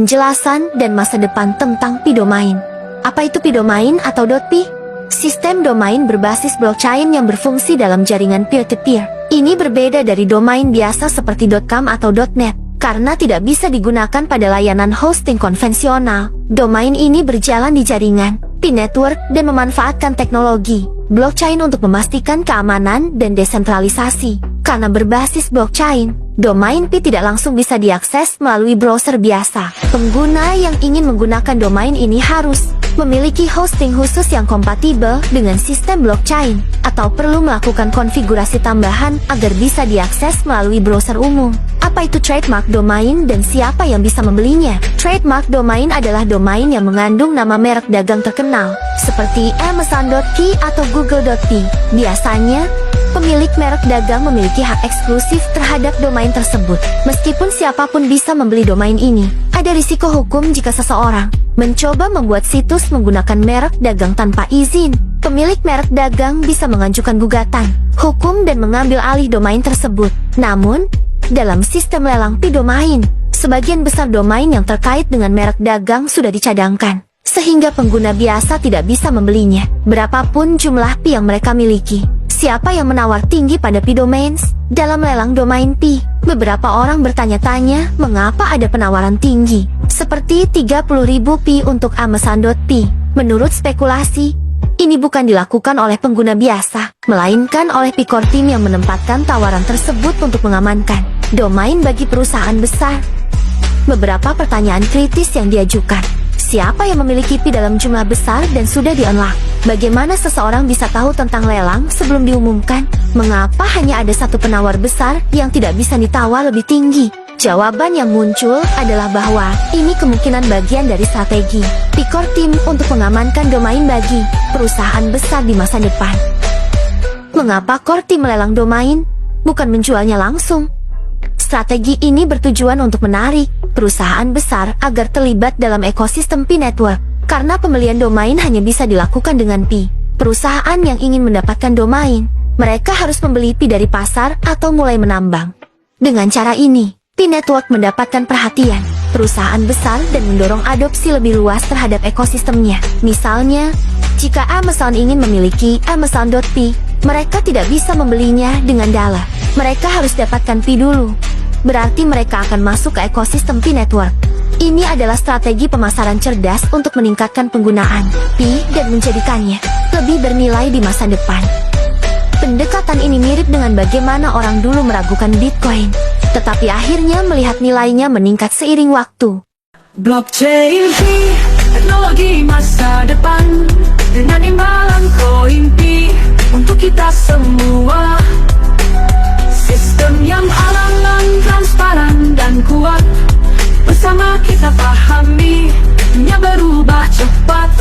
penjelasan dan masa depan tentang Pi domain. Apa itu Pi domain atau .pi? Sistem domain berbasis blockchain yang berfungsi dalam jaringan peer-to-peer. Ini berbeda dari domain biasa seperti .com atau .net, karena tidak bisa digunakan pada layanan hosting konvensional. Domain ini berjalan di jaringan Pi network dan memanfaatkan teknologi blockchain untuk memastikan keamanan dan desentralisasi. Karena berbasis blockchain, domain Pi tidak langsung bisa diakses melalui browser biasa. Pengguna yang ingin menggunakan domain ini harus memiliki hosting khusus yang kompatibel dengan sistem blockchain, atau perlu melakukan konfigurasi tambahan agar bisa diakses melalui browser umum. Apa itu trademark domain dan siapa yang bisa membelinya? Trademark domain adalah domain yang mengandung nama merek dagang terkenal, seperti Amazon.pi atau Google.pi. Biasanya, pemilik merek dagang memiliki hak eksklusif terhadap domain tersebut. Meskipun siapapun bisa membeli domain ini, ada risiko hukum jika seseorang mencoba membuat situs menggunakan merek dagang tanpa izin. Pemilik merek dagang bisa mengajukan gugatan hukum dan mengambil alih domain tersebut. Namun, dalam sistem lelang Pi domain, sebagian besar domain yang terkait dengan merek dagang sudah dicadangkan, sehingga pengguna biasa tidak bisa membelinya, berapapun jumlah Pi yang mereka miliki. Siapa yang menawar tinggi pada Pi domains? Dalam lelang domain Pi, beberapa orang bertanya-tanya mengapa ada penawaran tinggi, seperti 30.000 Pi untuk Amazon.pi. Menurut spekulasi, ini bukan dilakukan oleh pengguna biasa, melainkan oleh Pi Core Team yang menempatkan tawaran tersebut untuk mengamankan domain bagi perusahaan besar. Beberapa pertanyaan kritis yang diajukan. Siapa yang memiliki Pi dalam jumlah besar dan sudah di-unlock? Bagaimana seseorang bisa tahu tentang lelang sebelum diumumkan? Mengapa hanya ada satu penawar besar yang tidak bisa ditawar lebih tinggi? Jawaban yang muncul adalah bahwa ini kemungkinan bagian dari strategi Pi Core Team untuk mengamankan domain bagi perusahaan besar di masa depan. Mengapa Core Team melelang domain, bukan menjualnya langsung? Strategi ini bertujuan untuk menarik perusahaan besar agar terlibat dalam ekosistem Pi network. Karena pembelian domain hanya bisa dilakukan dengan Pi, perusahaan yang ingin mendapatkan domain, mereka harus membeli Pi dari pasar atau mulai menambang. Dengan cara ini, Pi network mendapatkan perhatian perusahaan besar dan mendorong adopsi lebih luas terhadap ekosistemnya. Misalnya, jika Amazon ingin memiliki Amazon.pi, mereka tidak bisa membelinya dengan $. Mereka harus dapatkan Pi dulu. Berarti mereka akan masuk ke ekosistem Pi network. Ini adalah strategi pemasaran cerdas untuk meningkatkan penggunaan Pi dan menjadikannya lebih bernilai di masa depan. Pendekatan ini mirip dengan bagaimana orang dulu meragukan Bitcoin, tetapi akhirnya melihat nilainya meningkat seiring waktu. Blockchain Pi, teknologi masa depan, dengan imbalan koin Pi untuk kita semua. Sistem yang aman, transparan dan kuat, bersama kita pahami, dunia berubah cepat.